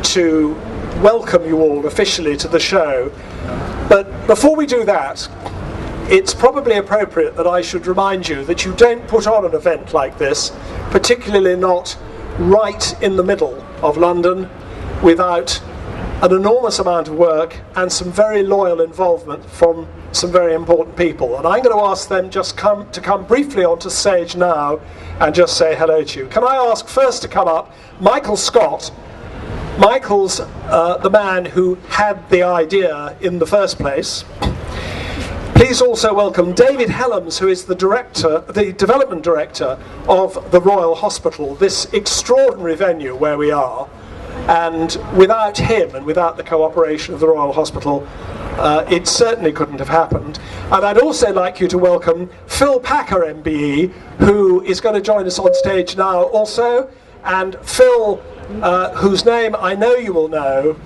to welcome you all officially to the show. But before we do that, it's probably appropriate that I should remind you that you don't put on an event like this, particularly not right in the middle of London, without an enormous amount of work and some very loyal involvement from some very important people. And I'm going to ask them just to come briefly onto stage now and just say hello to you. Can I ask first to come up Michael Scott. Michael's the man who had the idea in the first place. Please also welcome David Helms, who is the development director of the Royal Hospital, this extraordinary venue where we are. And without him and without the cooperation of the Royal Hospital, it certainly couldn't have happened. And I'd also like you to welcome Phil Packer, MBE, who is going to join us on stage now also. And Phil, whose name I know you will know,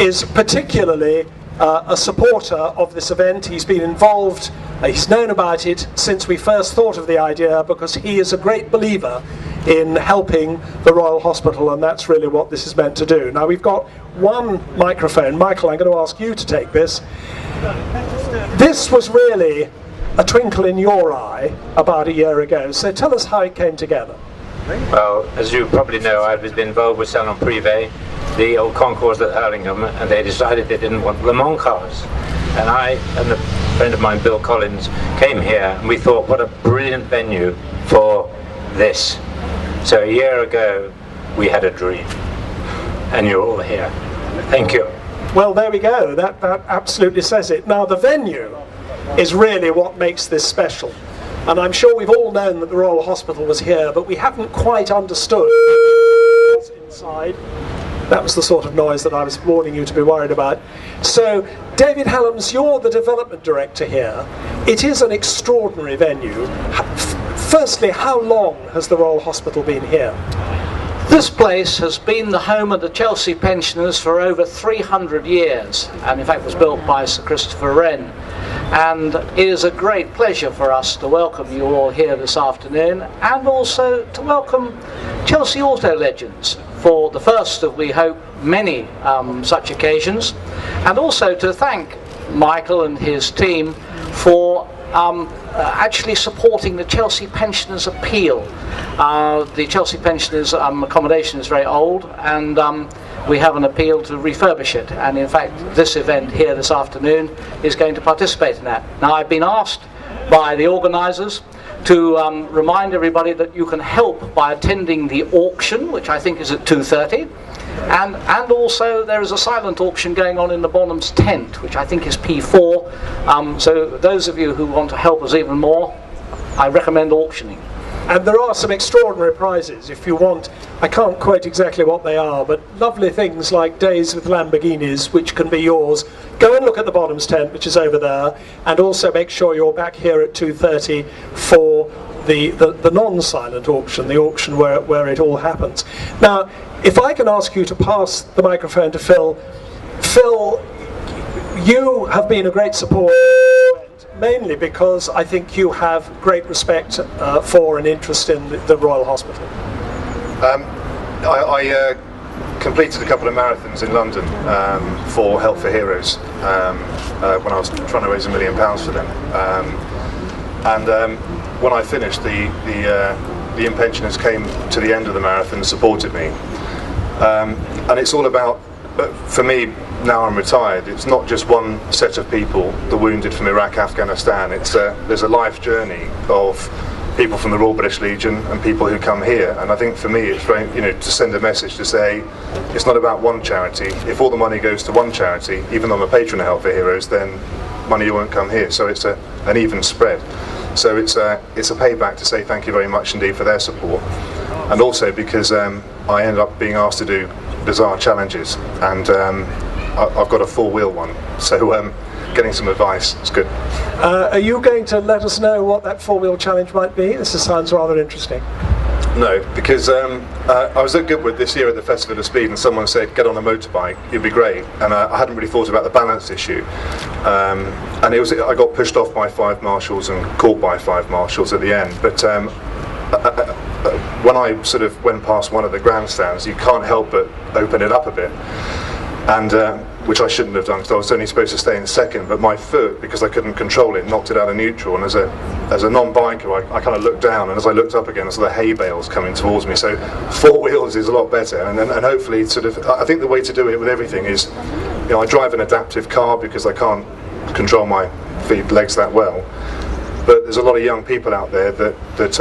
is particularly a supporter of this event. He's been involved, he's known about it since we first thought of the idea, because he is a great believer in helping the Royal Hospital, and that's really what this is meant to do. Now we've got one microphone. Michael, I'm going to ask you to take this. This was really a twinkle in your eye about a year ago, so tell us how it came together. Well, as you probably know, I've been involved with Salon Privé, the old concours at Hurlingham, and they decided they didn't want Le Mans cars. And I and a friend of mine, Bill Collins, came here, and we thought, what a brilliant venue for this. So a year ago, we had a dream, and you're all here. Thank you. Well, there we go. That absolutely says it. Now, the venue is really what makes this special. And I'm sure we've all known that the Royal Hospital was here, but we haven't quite understood what's inside. That was the sort of noise that I was warning you to be worried about. So, David Helms, you're the development director here. It is an extraordinary venue. Firstly, how long has the Royal Hospital been here? This place has been the home of the Chelsea pensioners for over 300 years, and in fact was built by Sir Christopher Wren. And it is a great pleasure for us to welcome you all here this afternoon, and also to welcome Chelse Auto Legends for the first of, we hope, many such occasions, and also to thank Michael and his team for actually supporting the Chelsea pensioners' appeal. The Chelsea pensioners' accommodation is very old, and we have an appeal to refurbish it, and in fact this event here this afternoon is going to participate in that. Now, I've been asked by the organisers to remind everybody that you can help by attending the auction, which I think is at 2:30, and also there is a silent auction going on in the Bonham's tent, which I think is P4, so those of you who want to help us even more, I recommend auctioning. And there are some extraordinary prizes if you want. I can't quote exactly what they are, but lovely things like days with Lamborghinis, which can be yours. Go and look at the Bottoms tent, which is over there, and also make sure you're back here at 2:30 for the non-silent auction, the auction where it all happens. Now, if I can ask you to pass the microphone to Phil. Phil, you have been a great supporter, mainly because I think you have great respect for and interest in the Royal Hospital. I completed a couple of marathons in London for Help for Heroes when I was trying to raise £1 million for them. When I finished, the in-pensioners came to the end of the marathon and supported me. And it's all about, for me, now I'm retired, it's not just one set of people, the wounded from Iraq, Afghanistan. There's a life journey of people from the Royal British Legion and people who come here. And I think for me, it's very, to send a message to say it's not about one charity. If all the money goes to one charity, even though I'm a patron of Help for Heroes, then money won't come here. So it's an even spread. So it's a payback to say thank you very much indeed for their support, and also because I ended up being asked to do bizarre challenges, and I've got a four-wheel one, so getting some advice is good. Are you going to let us know what that four-wheel challenge might be? This sounds rather interesting. No, because I was at Goodwood this year at the Festival of Speed, and someone said get on a motorbike, it'd be great, and I hadn't really thought about the balance issue, and I got pushed off by 5 marshals and caught by 5 marshals at the end, but when I sort of went past one of the grandstands, you can't help but open it up a bit, and which I shouldn't have done because I was only supposed to stay in second, but my foot, because I couldn't control it, knocked it out of neutral, and as a non-biker I kind of looked down, and as I looked up again I saw the hay bales coming towards me. So four wheels is a lot better, and hopefully sort of, I think the way to do it with everything is, you know, I drive an adaptive car because I can't control my legs that well. But there's a lot of young people out there that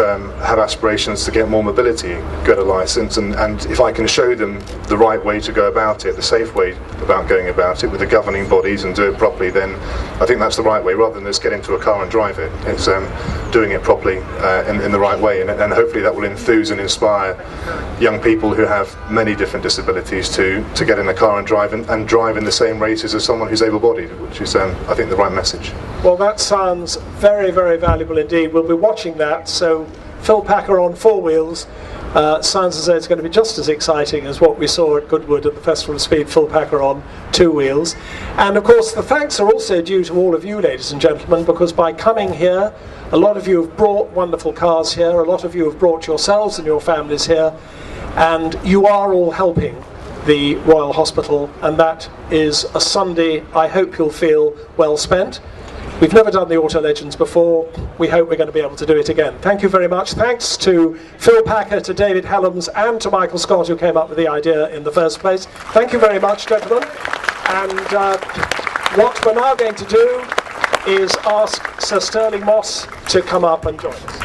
have aspirations to get more mobility, get a license, and if I can show them the right way to go about it, the safe way about going about it with the governing bodies and do it properly, then I think that's the right way, rather than just get into a car and drive it. It's doing it properly in the right way, and hopefully that will enthuse and inspire young people who have many different disabilities to get in the car and drive in the same races as someone who's able-bodied, which is I think the right message. Well, that sounds very, very valuable indeed. We'll be watching that. So Phil Packer on four wheels sounds as though it's going to be just as exciting as what we saw at Goodwood at the Festival of Speed. Phil Packer on two wheels. And of course the thanks are also due to all of you, ladies and gentlemen, because by coming here, a lot of you have brought wonderful cars here, a lot of you have brought yourselves and your families here, and you are all helping the Royal Hospital, and that is a Sunday I hope you'll feel well spent. We've never done the Auto Legends before. We hope we're going to be able to do it again. Thank you very much. Thanks to Phil Packer, to David Helms, and to Michael Scott, who came up with the idea in the first place. Thank you very much, gentlemen. And what we're now going to do is ask Sir Sterling Moss to come up and join us.